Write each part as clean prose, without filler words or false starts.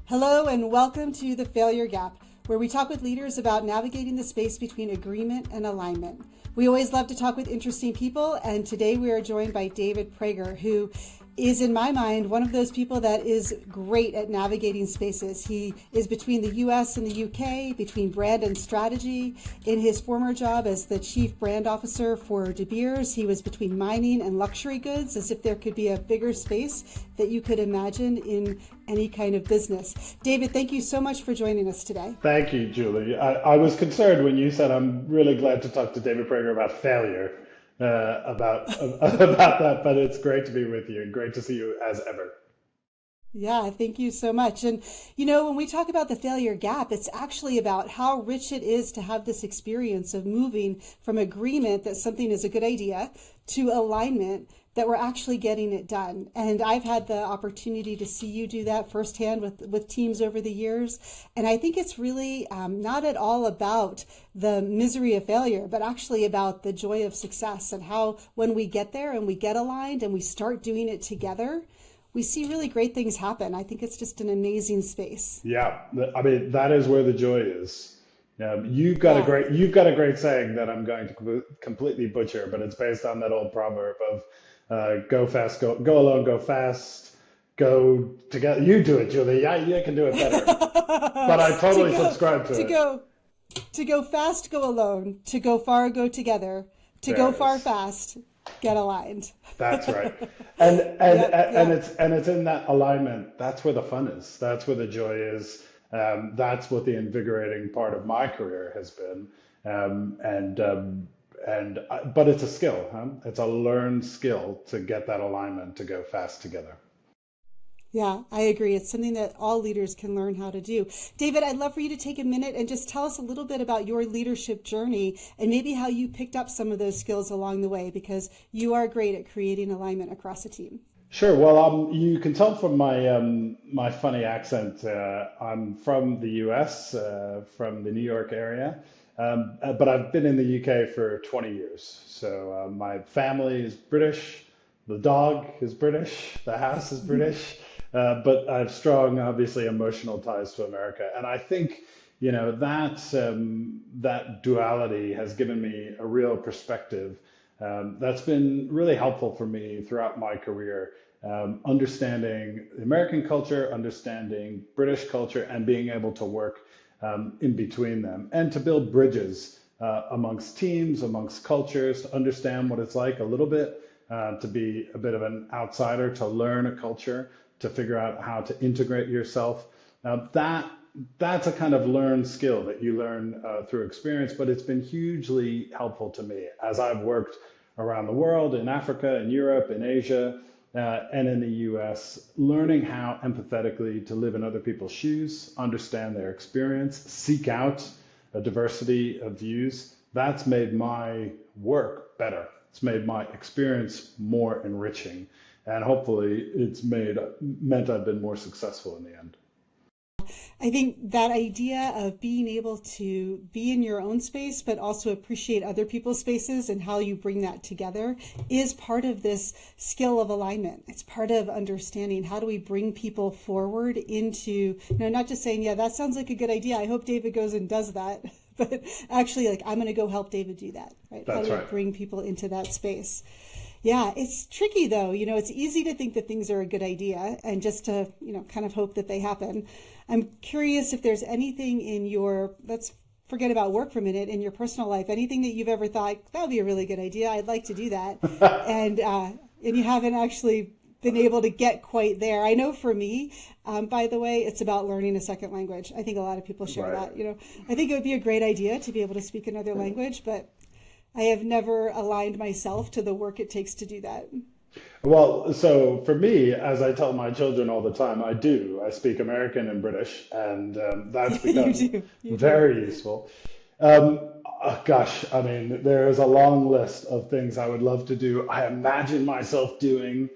Hello and welcome to The Failure Gap, where we talk with leaders about navigating the space between agreement and alignment. We always love to talk with interesting people, and today we are joined by David Prager, who is, in my mind, one of those people that is great at navigating spaces. He is between the US and the UK, between brand and strategy. In his former job as the chief brand officer for De Beers, he was between mining and luxury goods, as if there could be a bigger space that you could imagine in any kind of business. David, thank you so much for joining us today. Thank you, Julie. I was concerned when you said I'm really glad to talk to David Prager about failure, about that, but it's great to be with you and great to see you as ever. Yeah, thank you so much. And when we talk about the failure gap, it's actually about how rich it is to have this experience of moving from agreement that something is a good idea to alignment that we're actually getting it done. And I've had the opportunity to see you do that firsthand with teams over the years. And I think it's really not at all about the misery of failure, but actually about the joy of success and how when we get there and we get aligned and we start doing it together, we see really great things happen. I think it's just an amazing space. Yeah, I mean, that is where the joy is. You've got a great saying that I'm going to completely butcher, but it's based on that old proverb of go fast, go alone, go fast, go together. You do it, Julie. Yeah, you can do it better. But I totally subscribe to it. To go fast, go alone. To go far, go together. To There go it far is. fast, get aligned. That's right. And and Yep, and yep. it's in that alignment. That's where the fun is. That's where the joy is. That's what the invigorating part of my career has been. Um, and um, but it's a skill, huh? It's a learned skill to get that alignment to go fast together. Yeah, I agree. It's something that all leaders can learn how to do. David, I'd love for you to take a minute and just tell us a little bit about your leadership journey and maybe how you picked up some of those skills along the way, because you are great at creating alignment across a team. Sure. Well, you can tell from my funny accent. I'm from the U.S., from the New York area, but I've been in the U.K. for 20 years. So my family is British, the dog is British, the house is British, but I have strong, obviously, emotional ties to America. And I think, that duality has given me a real perspective that's been really helpful for me throughout my career, understanding the American culture, understanding British culture, and being able to work in between them and to build bridges amongst teams, amongst cultures, to understand what it's like a little bit, to be a bit of an outsider, to learn a culture, to figure out how to integrate yourself. That's a kind of learned skill that you learn through experience, but it's been hugely helpful to me as I've worked around the world, in Africa, in Europe, in Asia, and in the US, learning how empathetically to live in other people's shoes, understand their experience, seek out a diversity of views. That's made my work better. It's made my experience more enriching, and hopefully it's meant I've been more successful in the end. I think that idea of being able to be in your own space, but also appreciate other people's spaces and how you bring that together is part of this skill of alignment. It's part of understanding how do we bring people forward into, not just saying, yeah, that sounds like a good idea. I hope David goes and does that. But actually, like, I'm going to go help David do that, right? How That's do we right. bring people into that space? Yeah, it's tricky though. It's easy to think that things are a good idea and just to, kind of hope that they happen. I'm curious if there's anything in let's forget about work for a minute, in your personal life, anything that you've ever thought, that would be a really good idea. I'd like to do that. And you haven't actually been able to get quite there. I know for me, by the way, it's about learning a second language. I think a lot of people share Right. that. I think it would be a great idea to be able to speak another language, but I have never aligned myself to the work it takes to do that. Well, so for me, as I tell my children all the time, I do. I speak American and British, and that's You become do. You do. very useful. Um, Gosh, I mean, there is a long list of things I would love to do. I imagine myself doing.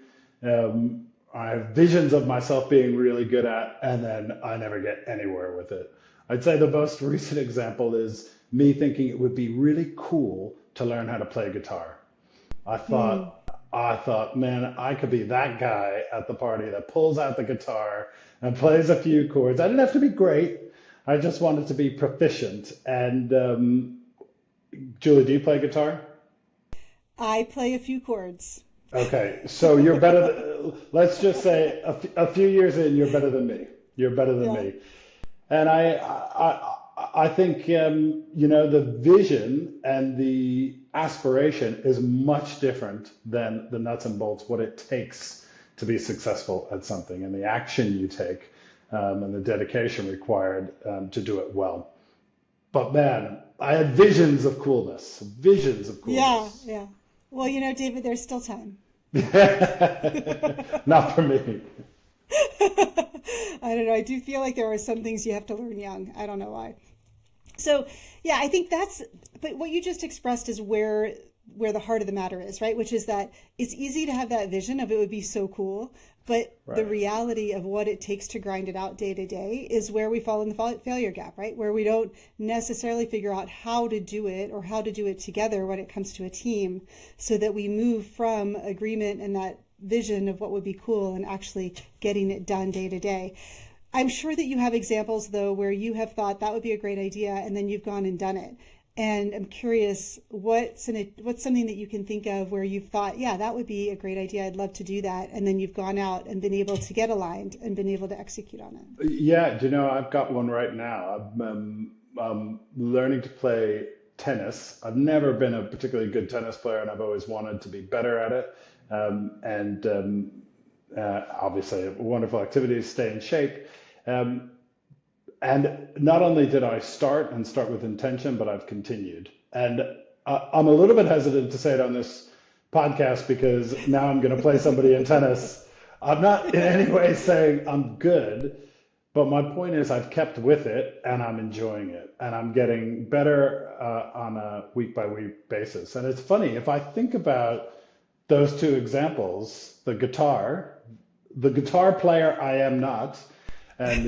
I have visions of myself being really good at, and then I never get anywhere with it. I'd say the most recent example is me thinking it would be really cool to learn how to play guitar. I Hmm. thought I thought, man, I could be that guy at the party that pulls out the guitar and plays a few chords. I didn't have to be great. I just wanted to be proficient. And Julie, do you play guitar? I play a few chords. Okay, so you're better than, let's just say a few years in, you're better than me. You're better than Yeah. me. And I think, the vision and the aspiration is much different than the nuts and bolts, what it takes to be successful at something and the action you take and the dedication required to do it well. But man, I had visions of Yeah, coolness. yeah. Well, David, there's still time. Not for me. I don't know. I do feel like there are some things you have to learn young. I don't know why. So, yeah, I think but what you just expressed is where the heart of the matter is, right? Which is that it's easy to have that vision of it would be so cool, but the Right. reality of what it takes to grind it out day to day is where we fall in the failure gap, right? Where we don't necessarily figure out how to do it or how to do it together when it comes to a team so that we move from agreement and that vision of what would be cool and actually getting it done day to day. I'm sure that you have examples, though, where you have thought that would be a great idea and then you've gone and done it. And I'm curious, what's something that you can think of where you've thought, yeah, that would be a great idea. I'd love to do that. And then you've gone out and been able to get aligned and been able to execute on it. Yeah, do you know, I've got one right now. I'm learning to play tennis. I've never been a particularly good tennis player, and I've always wanted to be better at it. And Obviously, a wonderful activity to stay in shape. Um, and not only did I start with intention, but I've continued. And I'm a little bit hesitant to say it on this podcast because now I'm going to play somebody in tennis. I'm not in any way saying I'm good, but my point is I've kept with it and I'm enjoying it and I'm getting better on a week by week basis. And it's funny, if I think about those two examples, the guitar player I am not, and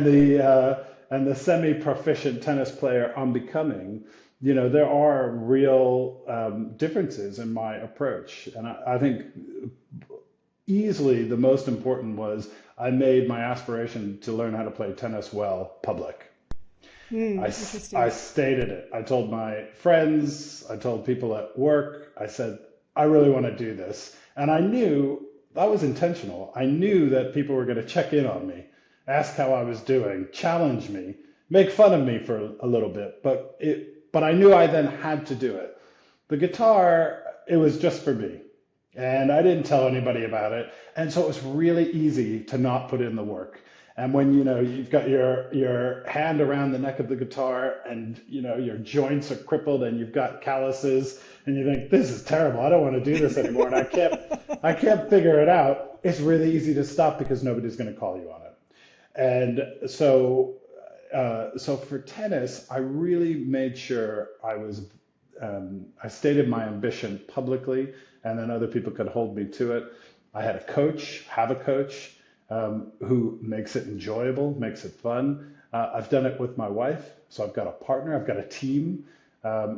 the semi-proficient tennis player I'm becoming, there are real differences in my approach. And I think easily the most important was I made my aspiration to learn how to play tennis well public. I Interesting. stated it. I told my friends, I told people at work, I said, I really want to do this. And I knew that was intentional. I knew that people were going to check in on me, ask how I was doing, challenge me, make fun of me for a little bit, but I knew I then had to do it. The guitar, it was just for me. And I didn't tell anybody about it. And so it was really easy to not put in the work. And when you've got your hand around the neck of the guitar and your joints are crippled and you've got calluses and you think this is terrible, I don't want to do this anymore, and I can't figure it out, it's really easy to stop because nobody's going to call you on it. And so for tennis, I really made sure I stated my ambition publicly, and then other people could hold me to it. I had have a coach who makes it enjoyable, makes it fun. I've done it with my wife, so I've got a partner, I've got a team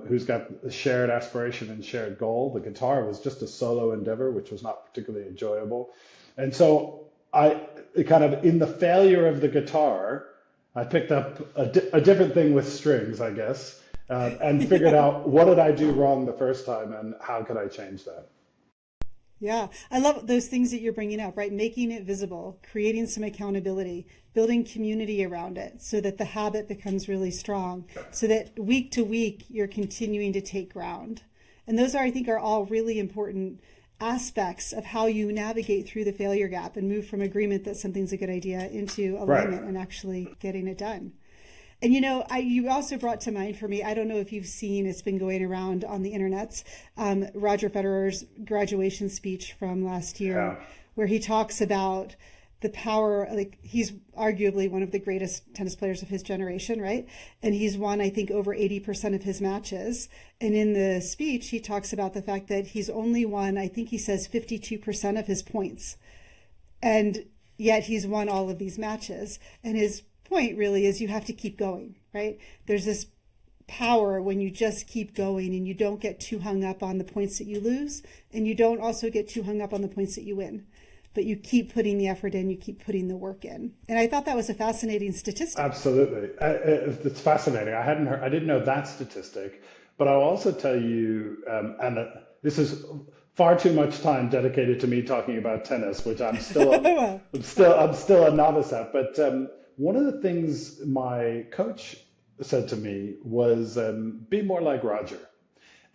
who's got a shared aspiration and shared goal. The guitar was just a solo endeavor, which was not particularly enjoyable. And so I kind of, in the failure of the guitar, I picked up a different thing with strings, I guess, and figured Yeah. out what did I do wrong the first time and how could I change that. Yeah, I love those things that you're bringing up, right? Making it visible, creating some accountability, building community around it so that the habit becomes really strong, so that week to week you're continuing to take ground. And those I think, are all really important aspects of how you navigate through the failure gap and move from agreement that something's a good idea into Right. alignment and actually getting it done. And you also brought to mind for me, I don't know if you've seen, it's been going around on the internets, Roger Federer's graduation speech from last Yeah. year, where he talks about the power, like he's arguably one of the greatest tennis players of his generation, right? And he's won, I think, over 80% of his matches. And in the speech, he talks about the fact that he's only won, I think he says 52% of his points. And yet he's won all of these matches. And his point really is you have to keep going, right? There's this power when you just keep going and you don't get too hung up on the points that you lose, and you don't also get too hung up on the points that you win. But you keep putting the effort in, you keep putting the work in. And I thought that was a fascinating statistic. Absolutely. It's fascinating. I didn't know that statistic, but I'll also tell you, this is far too much time dedicated to me talking about tennis, which Well, I'm still a novice at. But one of the things my coach said to me was, be more like Roger.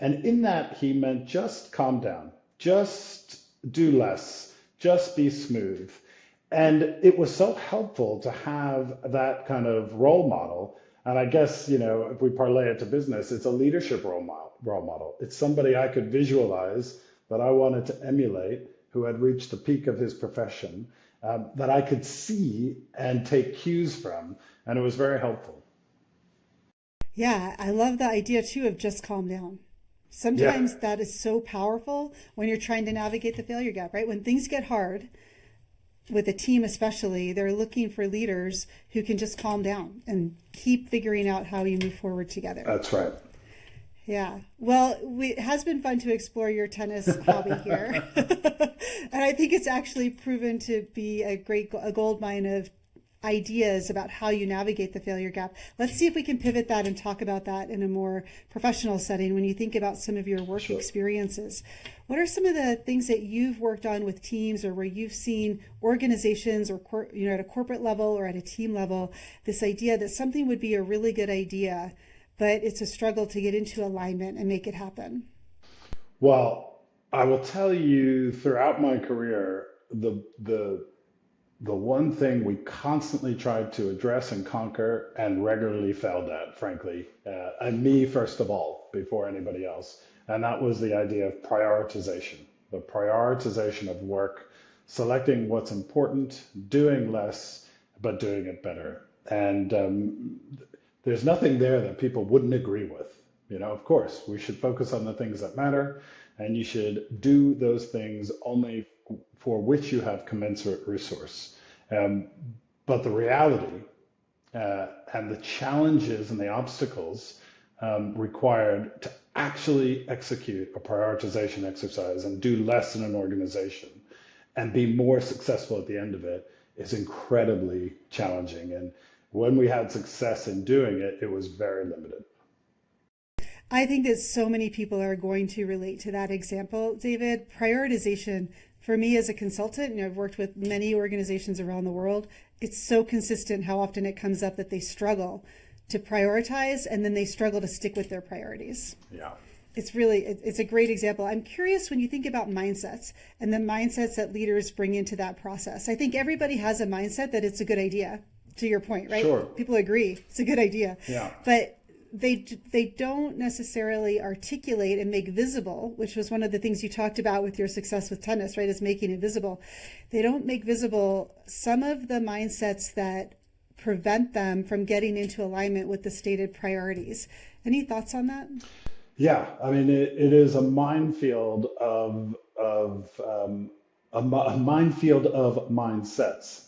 And in that, he meant just calm down, just do less, just be smooth. And it was so helpful to have that kind of role model. And I guess, if we parlay it to business, it's a leadership role model. It's somebody I could visualize that I wanted to emulate, who had reached the peak of his profession, that I could see and take cues from. And it was very helpful. yeah, I love the idea too of just calm down. Yeah, Sometimes that is so powerful when you're trying to navigate the failure gap, right? When things get hard, with a team especially, they're looking for leaders who can just calm down and keep figuring out how you move forward together. that's right. Yeah. Well, it has been fun to explore your tennis hobby here. And I think it's actually proven to be a gold mine of ideas about how you navigate the failure gap. Let's see if we can pivot that and talk about that in a more professional setting when you think about some of your work Sure. experiences. What are some of the things that you've worked on with teams, or where you've seen organizations, or at a corporate level or at a team level, this idea that something would be a really good idea, but it's a struggle to get into alignment and make it happen? Well, I will tell you, throughout my career, the one thing we constantly tried to address and conquer and regularly failed at, frankly, and me first of all, before anybody else, and that was the idea of prioritization, the prioritization of work, selecting what's important, doing less, but doing it better. And there's nothing there that people wouldn't agree with. Of course, we should focus on the things that matter, and you should do those things only for which you have commensurate resource. Um, but the reality and the challenges and the obstacles required to actually execute a prioritization exercise and do less in an organization and be more successful at the end of it is incredibly challenging. And when we had success in doing it, it was very limited. I think that so many people are going to relate to that example, David. Prioritization, for me as a consultant, I've worked with many organizations around the world. It's so consistent how often it comes up that they struggle to prioritize, and then they struggle to stick with their priorities. Yeah. It's a great example. I'm curious, when you think about mindsets and the mindsets that leaders bring into that process. I think everybody has a mindset that it's a good idea, to your point, right? Sure. People agree it's a good idea. Yeah. But they don't necessarily articulate and make visible, which was one of the things you talked about with your success with tennis, right? Is making it visible. They don't make visible some of the mindsets that prevent them from getting into alignment with the stated priorities. Any thoughts on that? Yeah, I mean, it is a minefield a minefield of mindsets.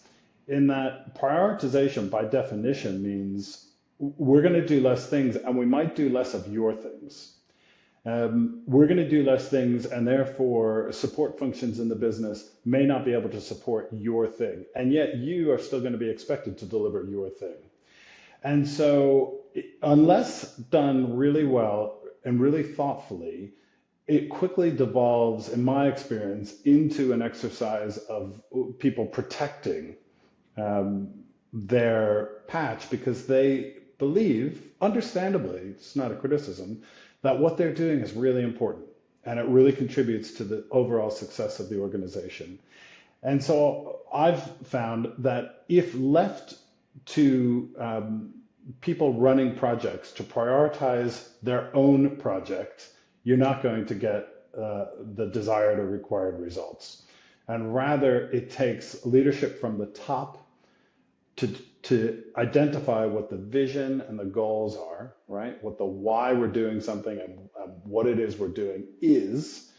In that prioritization, by definition, means we're going to do less things, and we might do less of your things. We're going to do less things, and therefore support functions in the business may not be able to support your thing, and yet you are still going to be expected to deliver your thing. And so, unless done really well and really thoughtfully, it quickly devolves, in my experience, into an exercise of people protecting their patch because they believe, understandably, it's not a criticism, that what they're doing is really important and it really contributes to the overall success of the organization. And so I've found that if left to people running projects to prioritize their own project, you're not going to get the desired or required results. And rather, it takes leadership from the top to identify what the vision and the goals are, right? What the why we're doing something and what it is we're doing is,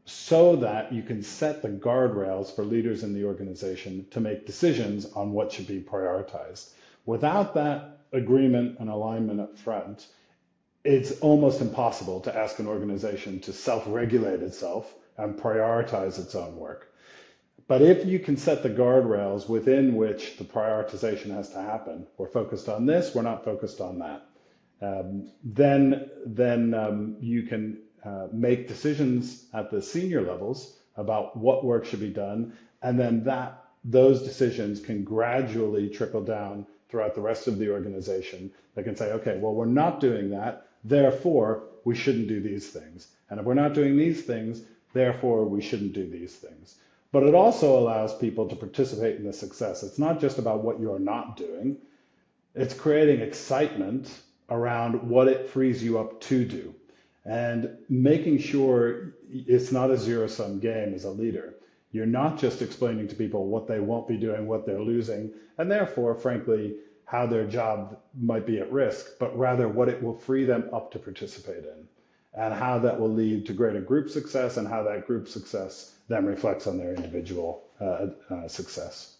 so that you can set the guardrails for leaders in the organization to make decisions on what should be prioritized. Without that agreement and alignment up front, it's almost impossible to ask an organization to self-regulate itself and prioritize its own work. But if you can set the guardrails within which the prioritization has to happen, we're focused on this, we're not focused on that, then you can make decisions at the senior levels about what work should be done, and then those decisions can gradually trickle down throughout the rest of the organization. They can say, okay, well, we're not doing that, therefore we shouldn't do these things. And if we're not doing these things, therefore we shouldn't do these things. But it also allows people to participate in the success. It's not just about what you're not doing. It's creating excitement around what it frees you up to do, and making sure it's not a zero-sum game as a leader. You're not just explaining to people what they won't be doing, what they're losing, and therefore, frankly, how their job might be at risk, but rather what it will free them up to participate in, and how that will lead to greater group success, and how that group success then reflects on their individual success.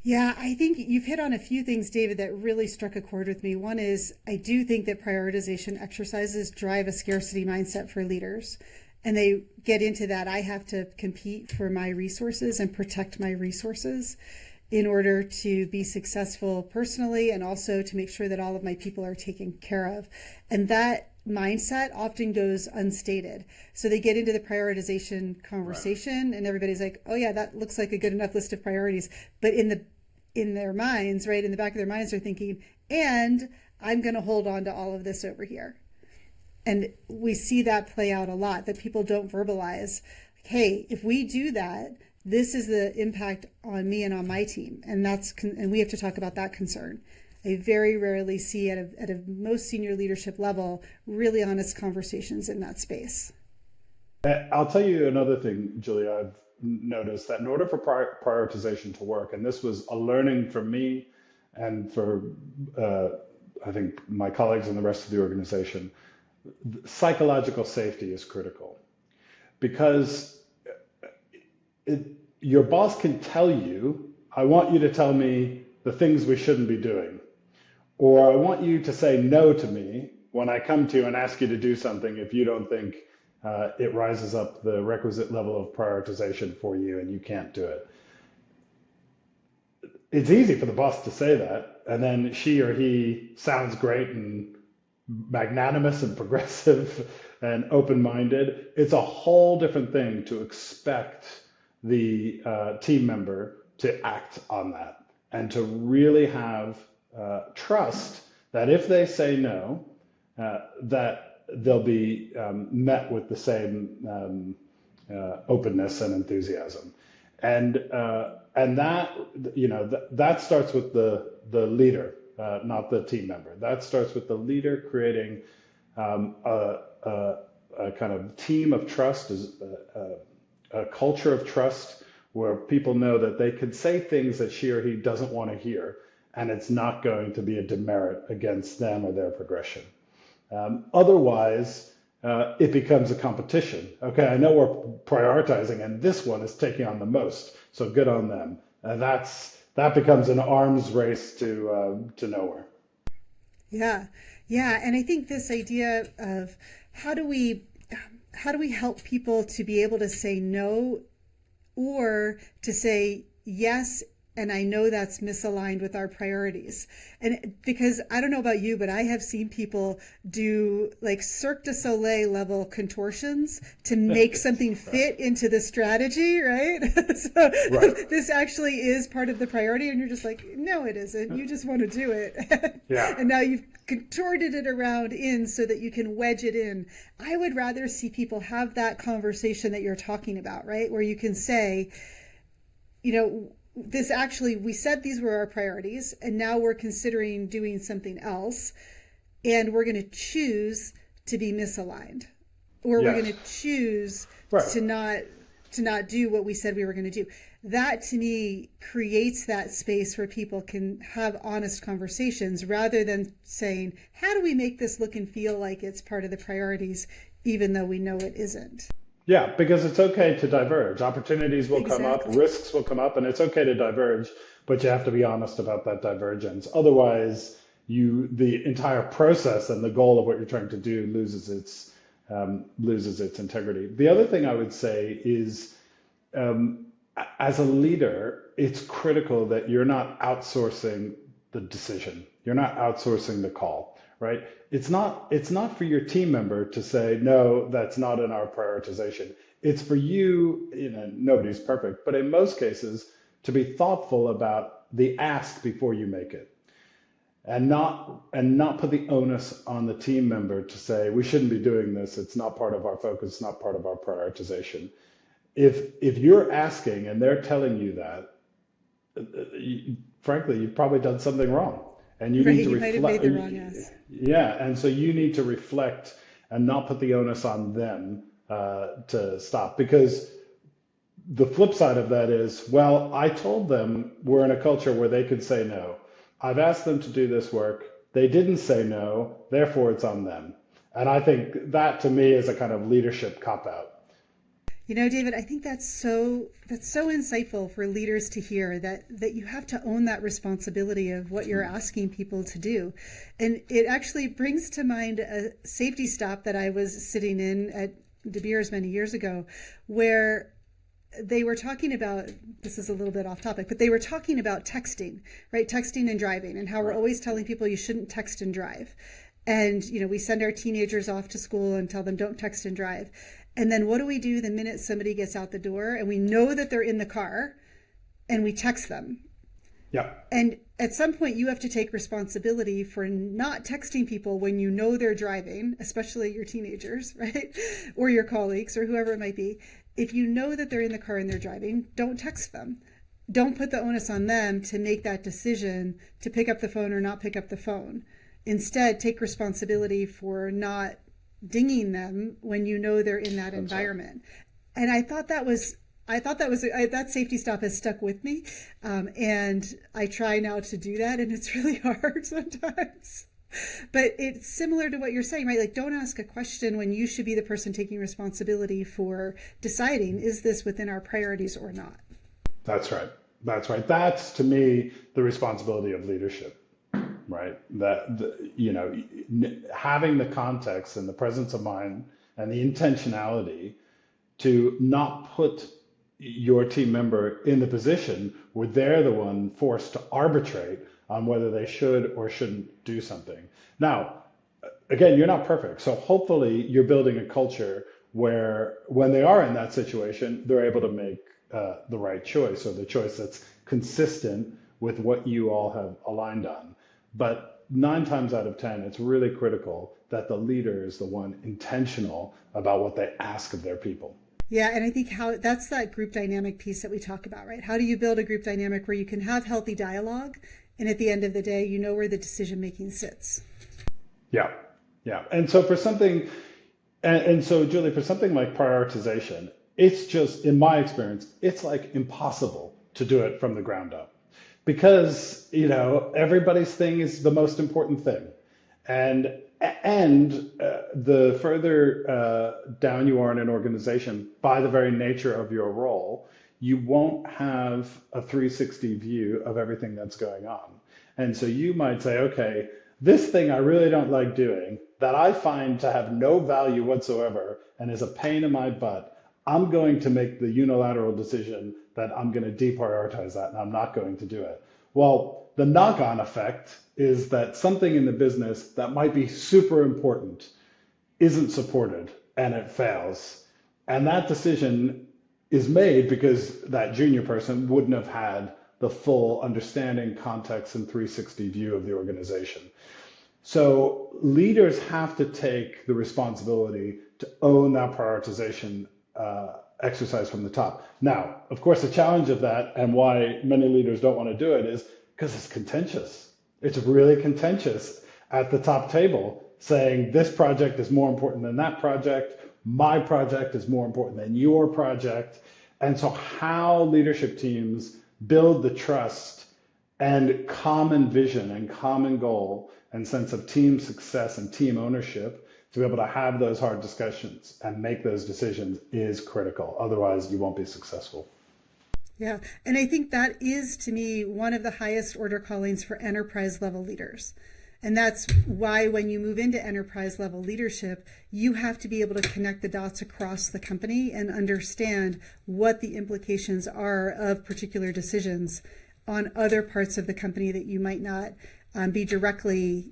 Yeah, I think you've hit on a few things, David, that really struck a chord with me. One is I do think that prioritization exercises drive a scarcity mindset for leaders. And they get into that I have to compete for my resources and protect my resources in order to be successful personally, and also to make sure that all of my people are taken care of. And that mindset often goes unstated. So they get into the prioritization conversation, right, and everybody's like, oh yeah, that looks like a good enough list of priorities. But in their minds, right, in the back of their minds, they're thinking, and I'm going to hold on to all of this over here. And we see that play out a lot, that people don't verbalize, hey, if we do that, this is the impact on me and on my team. And we have to talk about that concern. I very rarely see at a most senior leadership level really honest conversations in that space. I'll tell you another thing, Julia, I've noticed that in order for prioritization to work, and this was a learning for me and for, I think, my colleagues and the rest of the organization, psychological safety is critical. Because your boss can tell you, I want you to tell me the things we shouldn't be doing. Or I want you to say no to me when I come to you and ask you to do something if you don't think it rises up the requisite level of prioritization for you and you can't do it. It's easy for the boss to say that, and then she or he sounds great and magnanimous and progressive and open-minded. It's a whole different thing to expect the team member to act on that and to really have trust that if they say no, that they'll be met with the same openness and enthusiasm, and that, you know, that starts with the leader, not the team member. That starts with the leader creating a kind of team of trust, a culture of trust where people know that they can say things that she or he doesn't want to hear, and it's not going to be a demerit against them or their progression. Otherwise, it becomes a competition. Okay, I know we're prioritizing, and this one is taking on the most, so good on them. And that becomes an arms race to nowhere. Yeah, and I think this idea of how do we help people to be able to say no, or to say yes, and I know that's misaligned with our priorities. And because I don't know about you, but I have seen people do like Cirque du Soleil level contortions to make something fit into the strategy, right? So right. This actually is part of the priority, and you're just like, no, it isn't. You just want to do it. Yeah. And now you've contorted it around in so that you can wedge it in. I would rather see people have that conversation that you're talking about, right? Where you can say, you know, this actually, we said these were our priorities, and now we're considering doing something else, and we're going to choose to be misaligned, or we're going to choose to not do what we said we were going to do. That, to me, creates that space where people can have honest conversations, rather than saying, how do we make this look and feel like it's part of the priorities, even though we know it isn't. Yeah, because it's okay to diverge. Opportunities will come up, risks will come up, and it's okay to diverge, but you have to be honest about that divergence. Otherwise, the entire process and the goal of what you're trying to do loses its integrity. The other thing I would say is, um, as a leader, it's critical that you're not outsourcing the decision. You're not outsourcing the call, right? It's not for your team member to say, no, that's not in our prioritization. It's for you, nobody's perfect, but in most cases, to be thoughtful about the ask before you make it. And not put the onus on the team member to say, we shouldn't be doing this, it's not part of our focus, it's not part of our prioritization. If you're asking and they're telling you that, frankly, you've probably done something wrong, and you Right, need to you might have made reflect. the wrong ask. Yeah, and so you need to reflect and not put the onus on them to stop, because the flip side of that is, well, I told them we're in a culture where they could say no. I've asked them to do this work. They didn't say no, therefore it's on them. And I think that to me is a kind of leadership cop out. David, I think that's so insightful for leaders to hear, that you have to own that responsibility of what you're asking people to do. And it actually brings to mind a safety stop that I was sitting in at De Beers many years ago, where they were talking about, this is a little bit off topic, but they were talking about texting, right? Texting and driving, and how we're always telling people you shouldn't text and drive. And, we send our teenagers off to school and tell them don't text and drive. And then what do we do the minute somebody gets out the door and we know that they're in the car, and we text them? Yeah. And at some point you have to take responsibility for not texting people when you know they're driving, especially your teenagers, right? Or your colleagues or whoever it might be. If you know that they're in the car and they're driving, don't text them. Don't put the onus on them to make that decision to pick up the phone or not pick up the phone. Instead, take responsibility for not dinging them when you know they're in that That's environment. Right. And that safety stop has stuck with me. And I try now to do that, and it's really hard sometimes. But it's similar to what you're saying, right? Like, don't ask a question when you should be the person taking responsibility for deciding, is this within our priorities or not? That's right. That's right. That's, to me, the responsibility of leadership, right? Having the context and the presence of mind and the intentionality to not put your team member in the position where they're the one forced to arbitrate on whether they should or shouldn't do something. Now, again, you're not perfect. So hopefully you're building a culture where when they are in that situation, they're able to make the right choice, or the choice that's consistent with what you all have aligned on. But 9 times out of 10, it's really critical that the leader is the one intentional about what they ask of their people. Yeah, and I think that's that group dynamic piece that we talk about, right? How do you build a group dynamic where you can have healthy dialogue, and at the end of the day, you know where the decision making sits? Yeah, yeah. And so for something, and so Julie, for something like prioritization, it's just, in my experience, it's like impossible to do it from the ground up, because everybody's thing is the most important thing, and the further down you are in an organization, by the very nature of your role, you won't have a 360 view of everything that's going on. And so you might say, okay, this thing I really don't like doing, that I find to have no value whatsoever and is a pain in my butt, I'm going to make the unilateral decision that I'm going to deprioritize that and I'm not going to do it. Well, the knock-on effect is that something in the business that might be super important isn't supported and it fails. And that decision is made because that junior person wouldn't have had the full understanding, context, and 360 view of the organization. So leaders have to take the responsibility to own that prioritization exercise from the top. Now, of course, the challenge of that, and why many leaders don't want to do it, is because it's contentious. It's really contentious at the top table, saying this project is more important than that project, my project is more important than your project. And so how leadership teams build the trust and common vision and common goal and sense of team success and team ownership to be able to have those hard discussions and make those decisions is critical. Otherwise, you won't be successful. Yeah, and I think that is, to me, one of the highest order callings for enterprise level leaders. And that's why when you move into enterprise level leadership, you have to be able to connect the dots across the company and understand what the implications are of particular decisions on other parts of the company that you might not be directly,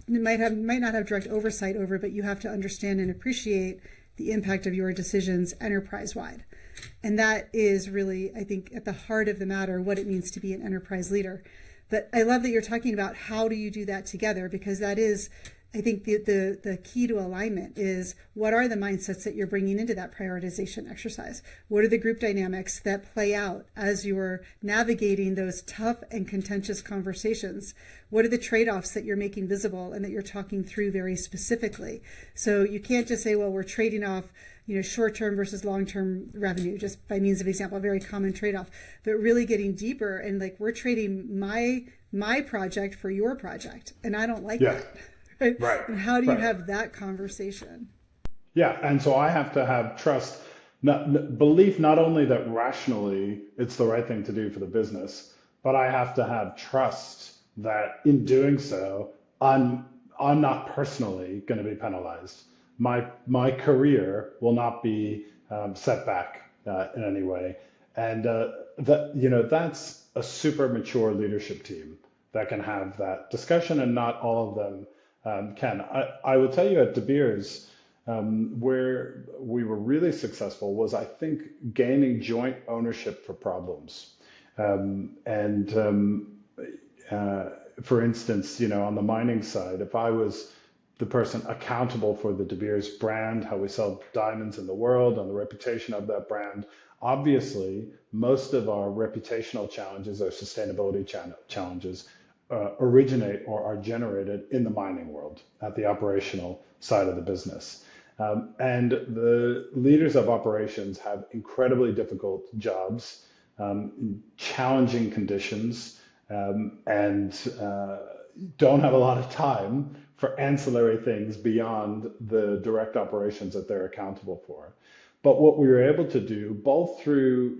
might not have direct oversight over, but you have to understand and appreciate the impact of your decisions enterprise-wide. And that is really, I think, at the heart of the matter, what it means to be an enterprise leader. But I love that you're talking about how do you do that together, because that is, I think, the key to alignment is what are the mindsets that you're bringing into that prioritization exercise? What are the group dynamics that play out as you're navigating those tough and contentious conversations? What are the trade-offs that you're making visible and that you're talking through very specifically? So you can't just say, well, we're trading off short-term versus long-term revenue, just by means of example, a very common trade-off, but really getting deeper and like, we're trading my project for your project, and I don't like that. Right. And how do you have that conversation? Yeah. And so I have to have trust, belief, not only that rationally it's the right thing to do for the business, but I have to have trust that in doing so, I'm not personally going to be penalized. My career will not be set back in any way. And that's a super mature leadership team that can have that discussion, and not all of them can. I will tell you at De Beers, where we were really successful was, I think, gaining joint ownership for problems. For instance, on the mining side, if I was the person accountable for the De Beers brand, how we sell diamonds in the world, and the reputation of that brand, obviously, most of our reputational challenges or sustainability challenges originate or are generated in the mining world at the operational side of the business. And the leaders of operations have incredibly difficult jobs, challenging conditions, and don't have a lot of time for ancillary things beyond the direct operations that they're accountable for. But what we were able to do, both through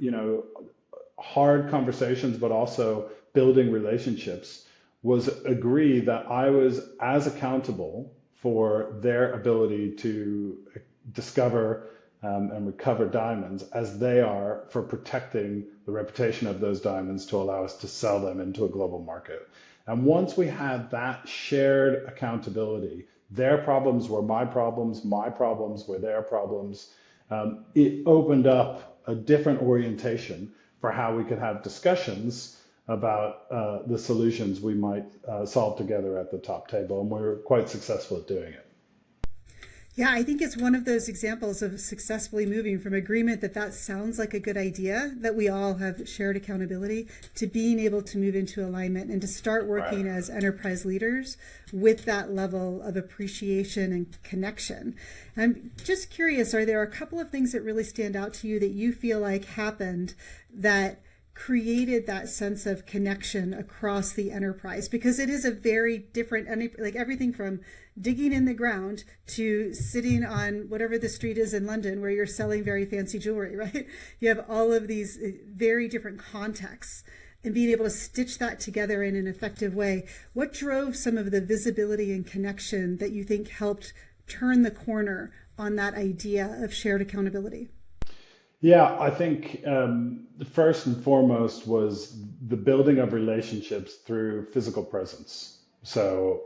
hard conversations, but also building relationships, was agree that I was as accountable for their ability to discover and recover diamonds as they are for protecting the reputation of those diamonds to allow us to sell them into a global market. And once we had that shared accountability, their problems were my problems were their problems, it opened up a different orientation for how we could have discussions about the solutions we might solve together at the top table. And we were quite successful at doing it. Yeah, I think it's one of those examples of successfully moving from agreement that sounds like a good idea, that we all have shared accountability, to being able to move into alignment and to start working as enterprise leaders with that level of appreciation and connection. I'm just curious, are there a couple of things that really stand out to you that you feel like happened that created that sense of connection across the enterprise? Because it is a very different, like everything from digging in the ground to sitting on whatever the street is in London where you're selling very fancy jewelry, right? You have all of these very different contexts, and being able to stitch that together in an effective way. What drove some of the visibility and connection that you think helped turn the corner on that idea of shared accountability? Yeah, I think first and foremost was the building of relationships through physical presence. So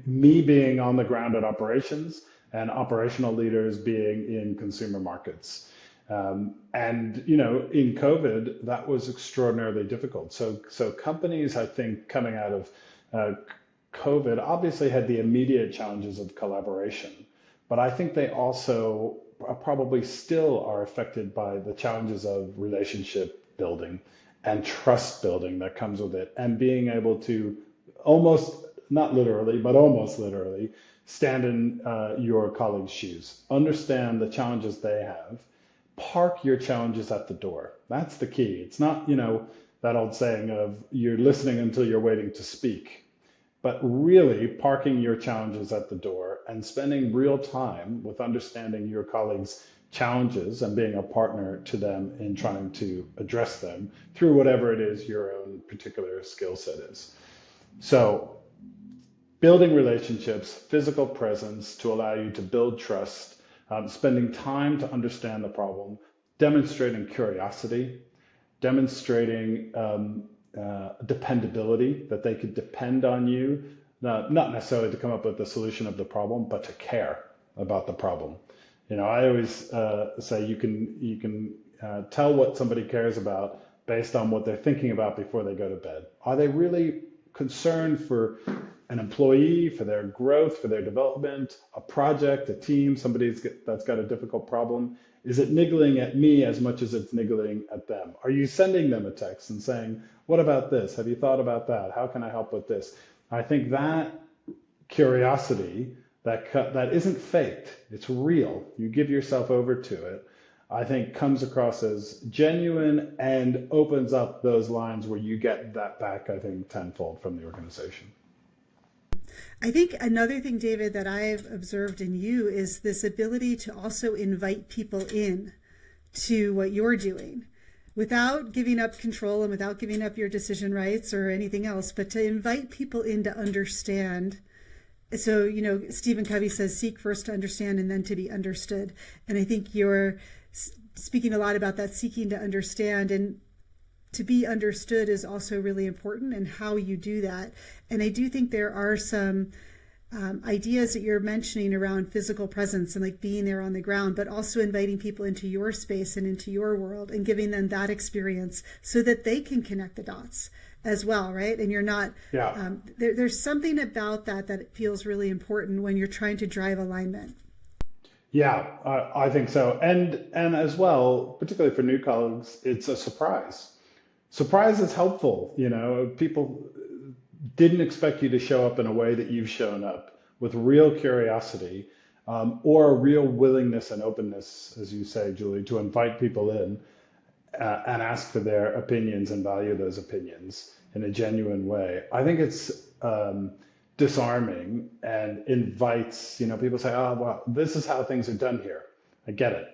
me being on the ground at operations and operational leaders being in consumer markets. And, in COVID, that was extraordinarily difficult. So companies, I think, coming out of COVID obviously had the immediate challenges of collaboration, but I think they also probably still are affected by the challenges of relationship building and trust building that comes with it, and being able to almost, not literally, but almost literally, stand in your colleagues' shoes, understand the challenges they have, park your challenges at the door. That's the key. It's not, that old saying of you're listening until you're waiting to speak, but really parking your challenges at the door and spending real time with understanding your colleagues' challenges and being a partner to them in trying to address them through whatever it is your own particular skill set is. So building relationships, physical presence to allow you to build trust, spending time to understand the problem, demonstrating curiosity, demonstrating dependability, that they could depend on you, not necessarily to come up with the solution of the problem, but to care about the problem. I always say you can tell what somebody cares about based on what they're thinking about before they go to bed. Are they really concerned for an employee, for their growth, for their development, a project, a team, somebody that's got a difficult problem? Is it niggling at me as much as it's niggling at them? Are you sending them a text and saying, what about this? Have you thought about that? How can I help with this? I think that curiosity, that isn't faked, it's real. You give yourself over to it, I think comes across as genuine and opens up those lines where you get that back, I think, tenfold from the organization. I think another thing, David, that I've observed in you is this ability to also invite people in to what you're doing without giving up control and without giving up your decision rights or anything else, but to invite people in to understand. So, Stephen Covey says, seek first to understand and then to be understood. And I think you're speaking a lot about that seeking to understand, and to be understood is also really important, and how you do that. And I do think there are some ideas that you're mentioning around physical presence and like being there on the ground, but also inviting people into your space and into your world and giving them that experience so that they can connect the dots as well, right? And you're not, there's something about that feels really important when you're trying to drive alignment. Yeah, I think so. And as well, particularly for new colleagues, it's a surprise. Surprise is helpful. People didn't expect you to show up in a way that you've shown up, with real curiosity, or a real willingness and openness, as you say, Julie, to invite people in and ask for their opinions and value those opinions in a genuine way. I think it's disarming and invites, people say, oh, well, this is how things are done here. I get it,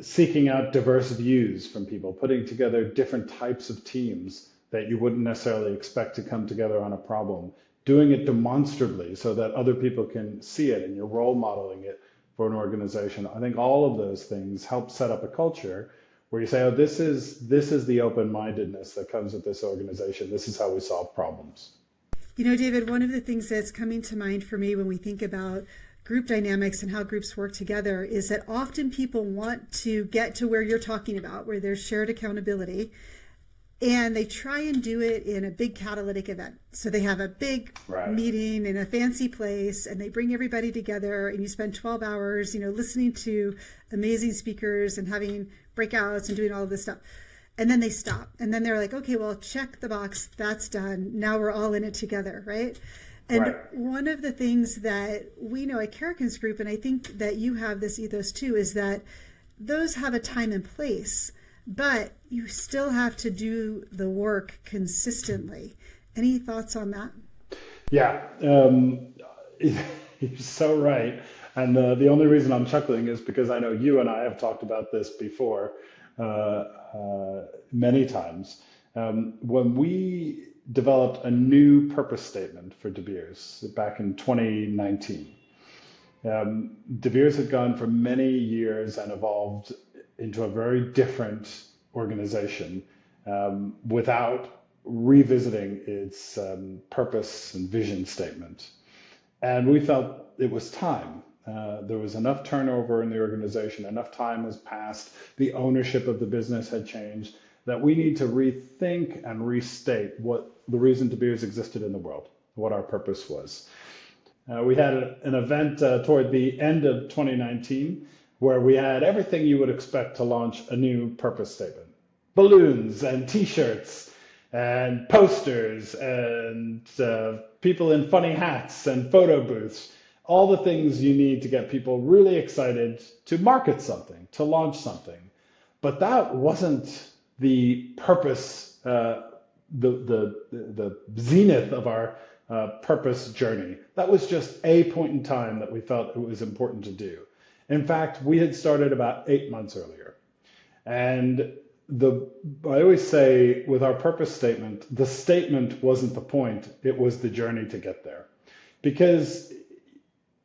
seeking out diverse views from people, putting together different types of teams that you wouldn't necessarily expect to come together on a problem, doing it demonstrably so that other people can see it and you're role modeling it for an organization. I think all of those things help set up a culture where you say, oh, this is the open-mindedness that comes with this organization. This is how we solve problems. David, one of the things that's coming to mind for me when we think about group dynamics and how groups work together is that often people want to get to where you're talking about, where there's shared accountability, and they try and do it in a big catalytic event. So they have a big meeting in a fancy place, and they bring everybody together, and you spend 12 hours, listening to amazing speakers and having breakouts and doing all of this stuff. And then they stop. And then they're like, okay, well, check the box. That's done. Now we're all in it together, right? And one of the things that we know at Kerrigan's Group, and I think that you have this ethos too, is that those have a time and place, but you still have to do the work consistently. Any thoughts on that? Yeah, you're so right. And the only reason I'm chuckling is because I know you and I have talked about this before many times. When we developed a new purpose statement for De Beers back in 2019, De Beers had gone for many years and evolved into a very different organization without revisiting its purpose and vision statement. And we felt it was time. There was enough turnover in the organization, enough time has passed, the ownership of the business had changed, that we need to rethink and restate what the reason De Beers existed in the world, what our purpose was. We had an event toward the end of 2019 where we had everything you would expect to launch a new purpose statement. Balloons and t-shirts and posters and people in funny hats and photo booths, all the things you need to get people really excited to market something, to launch something. But that wasn't the purpose, the zenith of our purpose journey. That was just a point in time that we felt it was important to do. In fact, we had started about 8 months earlier. And I always say with our purpose statement, the statement wasn't the point, it was the journey to get there. Because,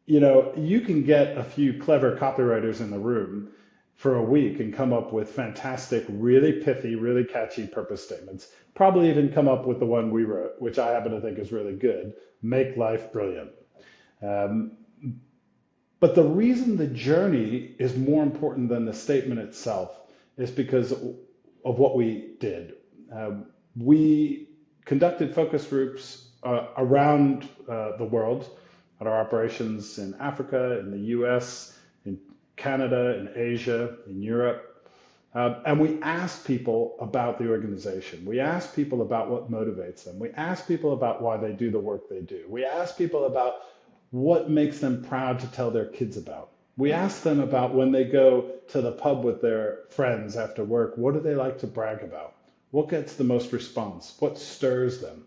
you can get a few clever copywriters in the room for a week and come up with fantastic, really pithy, really catchy purpose statements. Probably even come up with the one we wrote, which I happen to think is really good, make life brilliant. Um, but the reason the journey is more important than the statement itself is because of what we did. We conducted focus groups around the world at our operations in Africa, in the US, in Canada, in Asia, in Europe. And we asked people about the organization. We asked people about what motivates them. We asked people about why they do the work they do. We asked people about what makes them proud to tell their kids about. We asked them about when they go to the pub with their friends after work, what do they like to brag about? What gets the most response? What stirs them?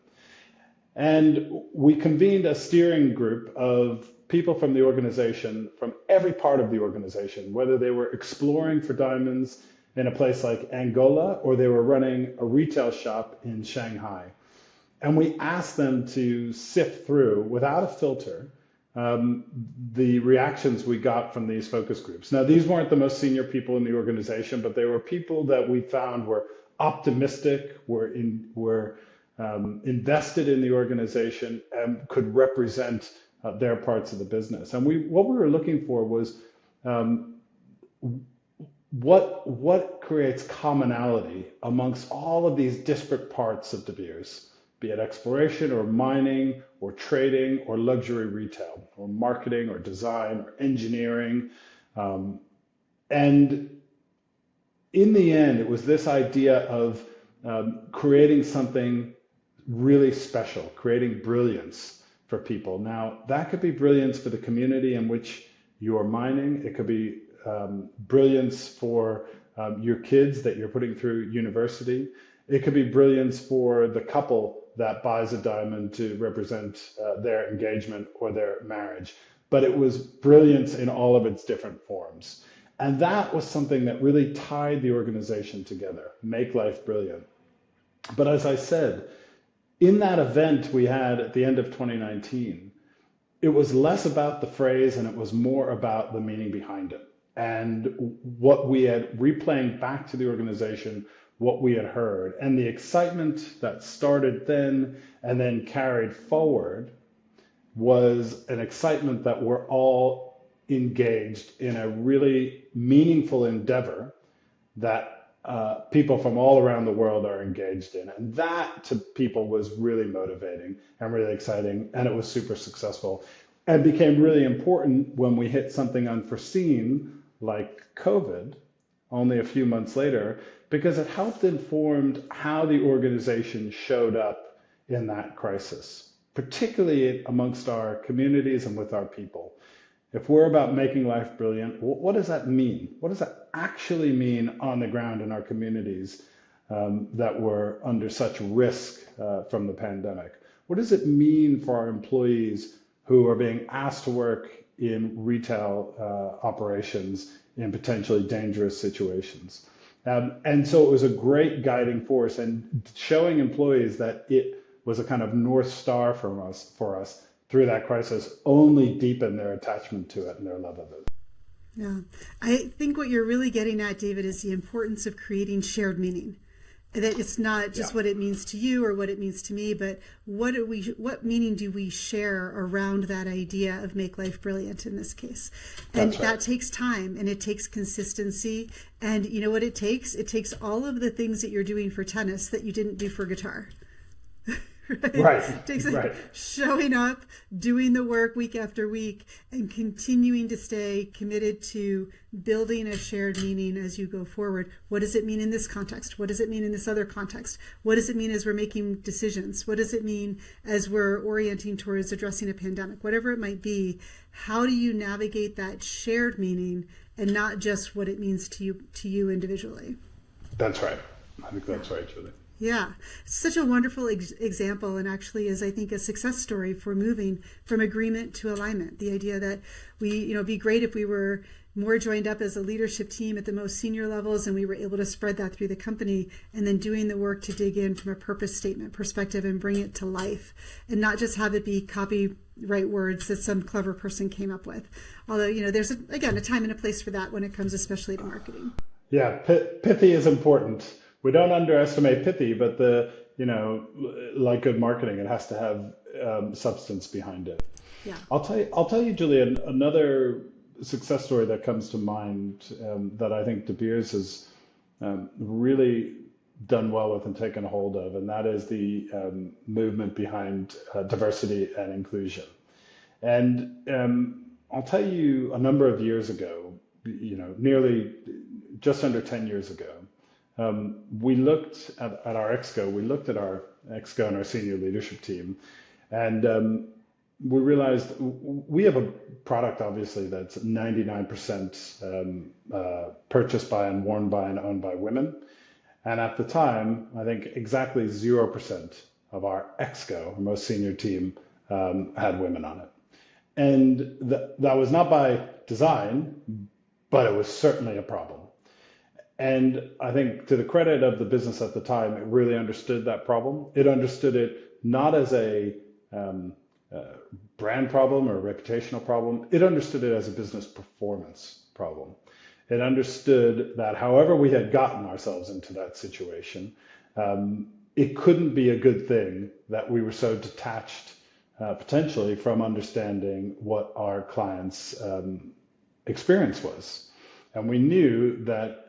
And we convened a steering group of people from the organization, from every part of the organization, whether they were exploring for diamonds in a place like Angola or they were running a retail shop in Shanghai. And we asked them to sift through, without a filter, the reactions we got from these focus groups. Now, these weren't the most senior people in the organization, but they were people that we found were optimistic, were invested in the organization, and could represent their parts of the business. And what we were looking for was what creates commonality amongst all of these disparate parts of De Beers, be it exploration or mining or trading or luxury retail or marketing or design or engineering. And in the end, it was this idea of creating something really special, creating brilliance for people. Now, that could be brilliance for the community in which you are mining. It could be brilliance for your kids that you're putting through university. It could be brilliance for the couple that buys a diamond to represent their engagement or their marriage. But it was brilliance in all of its different forms. And that was something that really tied the organization together, make life brilliant. But as I said, in that event we had at the end of 2019, it was less about the phrase and it was more about the meaning behind it. And what we had replaying back to the organization, what we had heard, and the excitement that started then and then carried forward was an excitement that we're all engaged in a really meaningful endeavor that people from all around the world are engaged in. And that to people was really motivating and really exciting, and it was super successful and became really important when we hit something unforeseen like COVID only a few months later, because it helped inform how the organization showed up in that crisis, particularly amongst our communities and with our people. If we're about making life brilliant, what does that mean? What does that actually mean on the ground in our communities that were under such risk from the pandemic? What does it mean for our employees who are being asked to work in retail operations in potentially dangerous situations? And so it was a great guiding force, and showing employees that it was a kind of North Star for us through that crisis only deepened their attachment to it and their love of it. Yeah, I think what you're really getting at, David, is the importance of creating shared meaning. That it's not just what it means to you or what it means to me, but what meaning do we share around that idea of make life brilliant in this case? And that takes time and it takes consistency. And you know what it takes? It takes all of the things that you're doing for tennis that you didn't do for guitar. Right. It takes showing up, doing the work week after week, and continuing to stay committed to building a shared meaning as you go forward. What does it mean in this context? What does it mean in this other context? What does it mean as we're making decisions? What does it mean as we're orienting towards addressing a pandemic? Whatever it might be, how do you navigate that shared meaning and not just what it means to you individually? That's right. I think that's right, Julie. Yeah, such a wonderful example, and actually is, I think, a success story for moving from agreement to alignment. The idea that it'd be great if we were more joined up as a leadership team at the most senior levels, and we were able to spread that through the company, and then doing the work to dig in from a purpose statement perspective and bring it to life, and not just have it be copyright words that some clever person came up with. Although, there's, again, a time and a place for that when it comes especially to marketing. Yeah, pithy is important. We don't underestimate pithy, but like good marketing, it has to have substance behind it. Yeah. I'll tell you, Julian, another success story that comes to mind that I think De Beers has really done well with and taken hold of, and that is the movement behind diversity and inclusion. And I'll tell you, a number of years ago, nearly just under 10 years ago, we looked at our exco. We looked at our exco and our senior leadership team, and we realized we have a product, obviously, that's 99% purchased by and worn by and owned by women. And at the time, I think exactly 0% of our exco, our most senior team, had women on it. And that was not by design, but it was certainly a problem. And I think, to the credit of the business at the time, it really understood that problem. It understood it not as a brand problem or a reputational problem. It understood it as a business performance problem. It understood that however we had gotten ourselves into that situation, it couldn't be a good thing that we were so detached potentially from understanding what our clients' experience was. And we knew that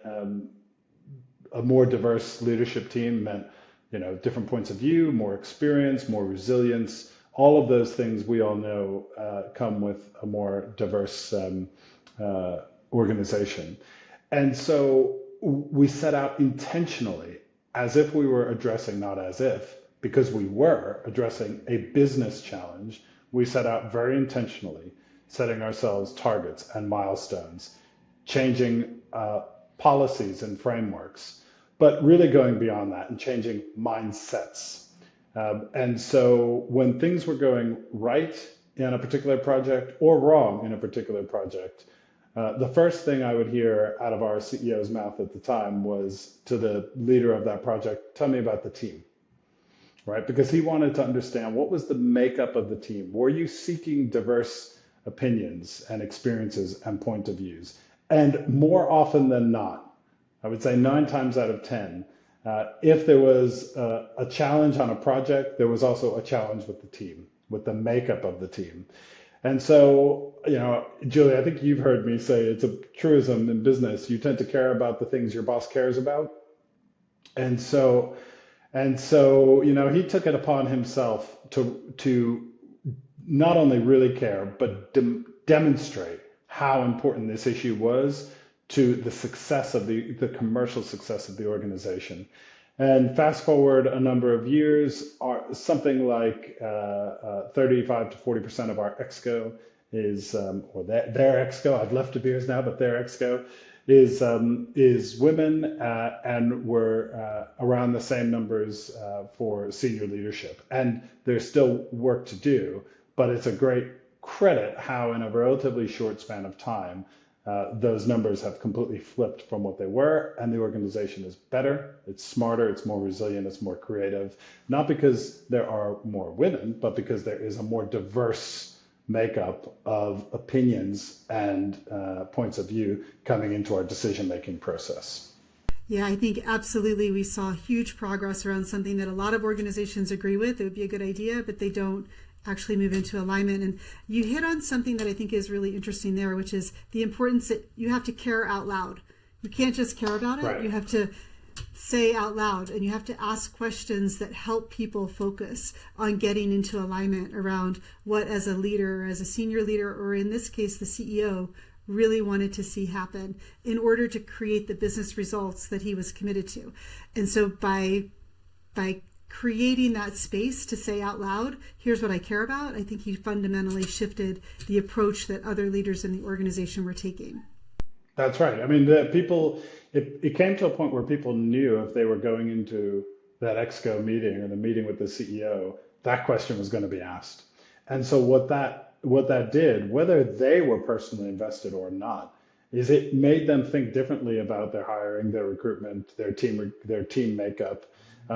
a more diverse leadership team meant, different points of view, more experience, more resilience. All of those things we all know come with a more diverse organization. And so we set out intentionally, as if we were addressing, not as if, because we were addressing a business challenge, we set out very intentionally, setting ourselves targets and milestones, changing policies and frameworks, but really going beyond that and changing mindsets. And so when things were going right in a particular project or wrong in a particular project, the first thing I would hear out of our CEO's mouth at the time was to the leader of that project, tell me about the team, right? Because he wanted to understand what was the makeup of the team. Were you seeking diverse opinions and experiences and point of views? And more often than not, I would say 9 times out of 10, if there was a challenge on a project, there was also a challenge with the team, with the makeup of the team. And so, Julie, I think you've heard me say it's a truism in business. You tend to care about the things your boss cares about. And so, he took it upon himself to not only really care, but demonstrate how important this issue was to the success of the commercial success of the organization. And fast forward a number of years, something like 35 to 40% of our exco is, or their exco, I've left De Beers now, but their exco is women, and we're around the same numbers for senior leadership. And there's still work to do, but it's a great credit how in a relatively short span of time, those numbers have completely flipped from what they were, and the organization is better, it's smarter, it's more resilient, it's more creative, not because there are more women, but because there is a more diverse makeup of opinions and points of view coming into our decision-making process. Yeah, I think absolutely we saw huge progress around something that a lot of organizations agree with. It would be a good idea, but they don't actually move into alignment. And you hit on something that I think is really interesting there, which is the importance that you have to care out loud. You can't just care about it. Right. You have to say out loud, and you have to ask questions that help people focus on getting into alignment around what, as a leader, as a senior leader, or in this case, the CEO, really wanted to see happen in order to create the business results that he was committed to. And so by creating that space to say out loud, here's what I care about, I think he fundamentally shifted the approach that other leaders in the organization were taking. That's right. I mean, it came to a point where people knew if they were going into that exco meeting or the meeting with the CEO, that question was going to be asked. And so what that did, whether they were personally invested or not, is it made them think differently about their hiring, their recruitment, their team makeup,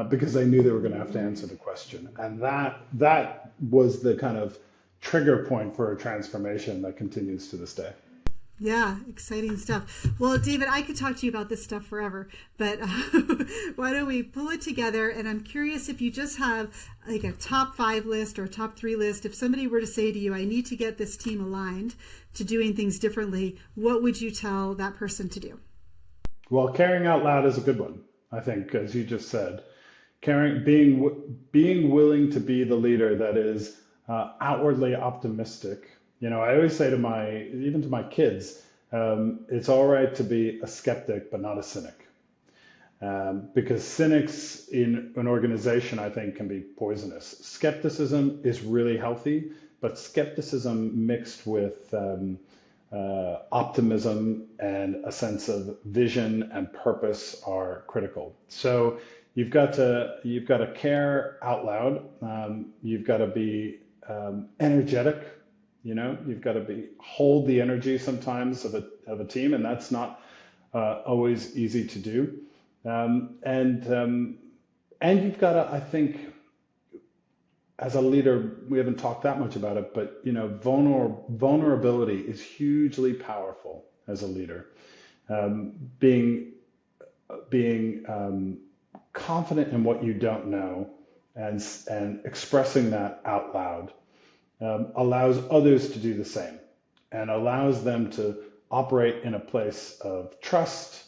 because they knew they were going to have to answer the question. And that was the kind of trigger point for a transformation that continues to this day. Yeah, exciting stuff. Well, David, I could talk to you about this stuff forever, but why don't we pull it together? And I'm curious if you just have like a top 5 list or a top 3 list. If somebody were to say to you, I need to get this team aligned to doing things differently, what would you tell that person to do? Well, caring out loud is a good one, I think, as you just said. Being willing to be the leader that is outwardly optimistic. I always say even to my kids, it's all right to be a skeptic, but not a cynic. Because cynics in an organization, I think, can be poisonous. Skepticism is really healthy, but skepticism mixed with optimism and a sense of vision and purpose are critical. So you've got to care out loud. You've got to be energetic. You've got to hold the energy sometimes of a team, and that's not always easy to do. And you've got to, I think, as a leader, we haven't talked that much about it, but vulnerability is hugely powerful as a leader. Being confident in what you don't know and expressing that out loud allows others to do the same and allows them to operate in a place of trust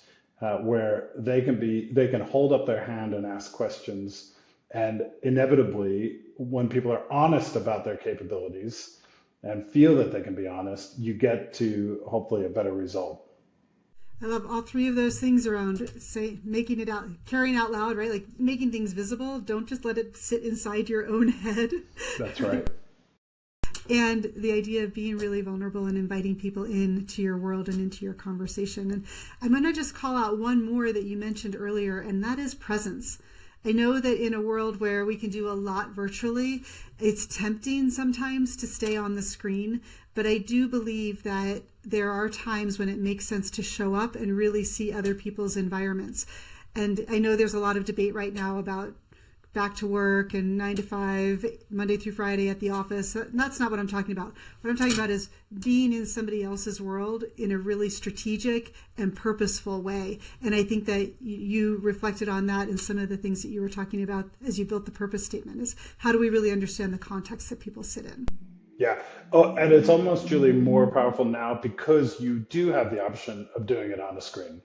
where they can hold up their hand and ask questions. And inevitably, when people are honest about their capabilities and feel that they can be honest, you get to hopefully a better result. I love all 3 of those things around, say, making it out, carrying out loud, right? Like making things visible. Don't just let it sit inside your own head. That's right. And the idea of being really vulnerable and inviting people into your world and into your conversation. And I'm going to just call out one more that you mentioned earlier, and that is presence. I know that in a world where we can do a lot virtually, it's tempting sometimes to stay on the screen, but I do believe that there are times when it makes sense to show up and really see other people's environments. And I know there's a lot of debate right now about back to work and 9 to 5, Monday through Friday at the office. That's not what I'm talking about. What I'm talking about is being in somebody else's world in a really strategic and purposeful way. And I think that you reflected on that in some of the things that you were talking about as you built the purpose statement, is how do we really understand the context that people sit in? Yeah. Oh, and it's almost, Julie, more powerful now because you do have the option of doing it on a screen.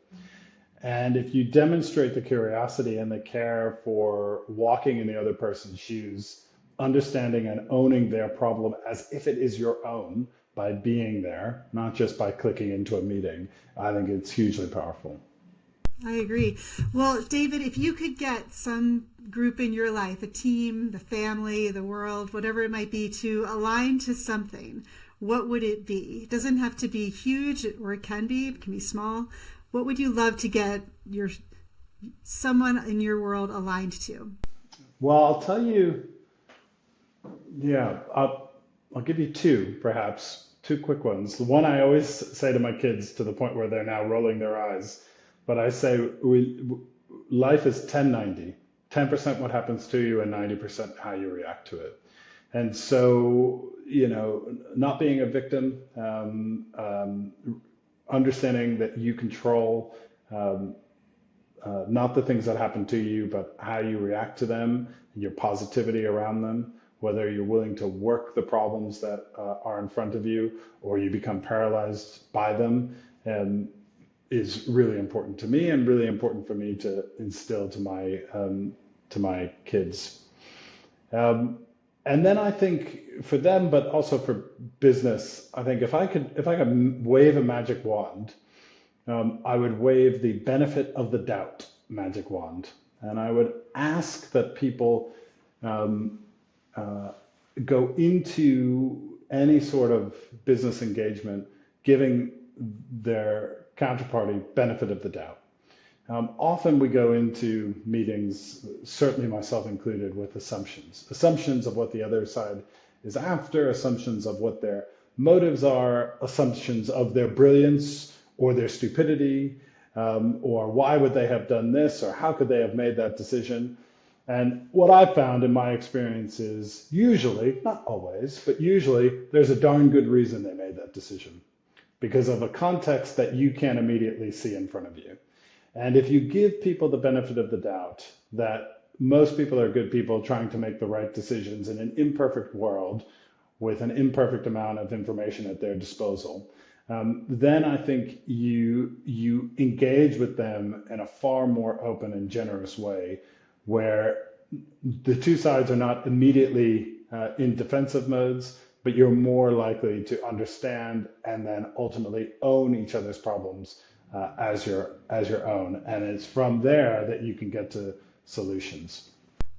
And if you demonstrate the curiosity and the care for walking in the other person's shoes, understanding and owning their problem as if it is your own by being there, not just by clicking into a meeting, I think it's hugely powerful. I agree. Well, David, if you could get some group in your life, a team, the family, the world, whatever it might be, to align to something, what would it be? It doesn't have to be huge, or it can be small. What would you love to get someone in your world aligned to? Well, I'll tell you, I'll give you 2, perhaps, 2 quick ones. The one I always say to my kids, to the point where they're now rolling their eyes, but I say life is 10-90, 10% what happens to you and 90% how you react to it. And so, not being a victim, understanding that you control not the things that happen to you, but how you react to them, and your positivity around them, whether you're willing to work the problems that are in front of you or you become paralyzed by them, is really important to me and really important for me to instill to my kids. And then I think for them, but also for business, I think if I could wave a magic wand, I would wave the benefit of the doubt magic wand. And I would ask that people go into any sort of business engagement giving their counterparty benefit of the doubt. Often we go into meetings, certainly myself included, with assumptions of what the other side is after, assumptions of what their motives are, assumptions of their brilliance or their stupidity, or why would they have done this, or how could they have made that decision. And what I've found in my experience is usually, not always, but usually there's a darn good reason they made that decision because of a context that you can't immediately see in front of you. And if you give people the benefit of the doubt that most people are good people trying to make the right decisions in an imperfect world with an imperfect amount of information at their disposal, then I think you engage with them in a far more open and generous way where the two sides are not immediately in defensive modes, but you're more likely to understand and then ultimately own each other's problems as your own. And it's from there that you can get to solutions.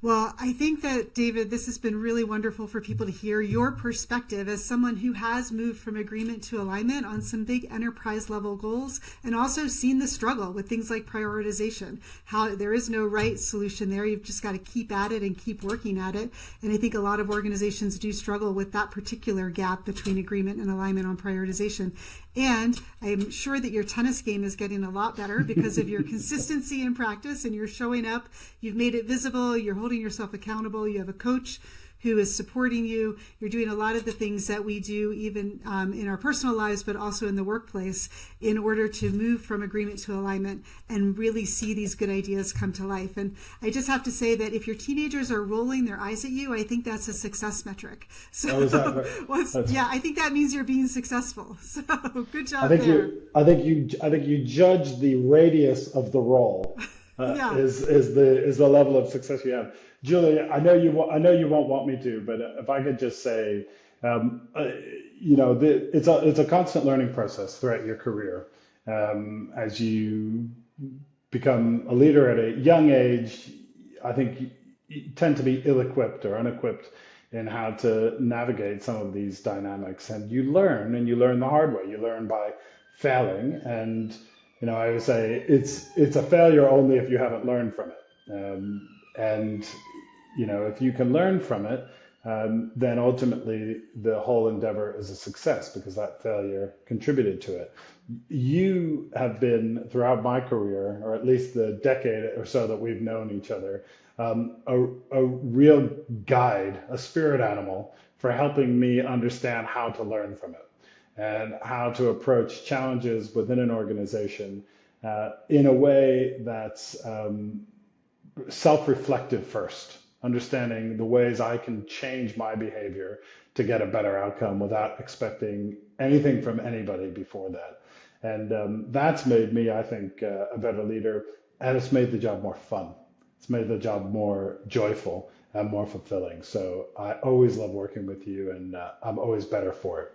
Well, I think that, David, this has been really wonderful for people to hear your perspective as someone who has moved from agreement to alignment on some big enterprise level goals and also seen the struggle with things like prioritization, how there is no right solution there. You've just got to keep at it and keep working at it. And I think a lot of organizations do struggle with that particular gap between agreement and alignment on prioritization. And I'm sure that your tennis game is getting a lot better because of your consistency in practice, and you're showing up. You've made it visible. You're holding yourself accountable. You have a coach who is supporting you. You're doing a lot of the things that we do even in our personal lives, but also in the workplace in order to move from agreement to alignment and really see these good ideas come to life. And I just have to say that if your teenagers are rolling their eyes at you, I think that's a success metric. So, I think that means you're being successful. So good job there. I think you judge the radius of the roll. Is the level of success you have. Julie, I know you won't want me to, but if I could just say, it's a constant learning process throughout your career. As you become a leader at a young age, I think you tend to be ill-equipped or unequipped in how to navigate some of these dynamics, and you learn the hard way. You learn by failing, and I would say it's a failure only if you haven't learned from it. If you can learn from it, then ultimately the whole endeavor is a success because that failure contributed to it. You have been, throughout my career, or at least the decade or so that we've known each other, a real guide, a spirit animal for helping me understand how to learn from it and how to approach challenges within an organization in a way that's self-reflective first, understanding the ways I can change my behavior to get a better outcome without expecting anything from anybody before that. And that's made me, I think, a better leader, and it's made the job more fun. It's made the job more joyful and more fulfilling. So I always love working with you, and I'm always better for it.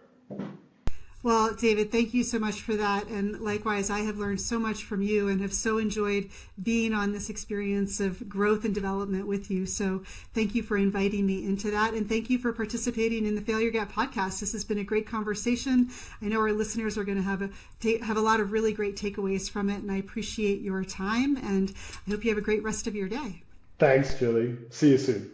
Well, David, thank you so much for that. And likewise, I have learned so much from you and have so enjoyed being on this experience of growth and development with you. So thank you for inviting me into that. And thank you for participating in the Failure Gap podcast. This has been a great conversation. I know our listeners are going to have a lot of really great takeaways from it. And I appreciate your time. And I hope you have a great rest of your day. Thanks, Julie. See you soon.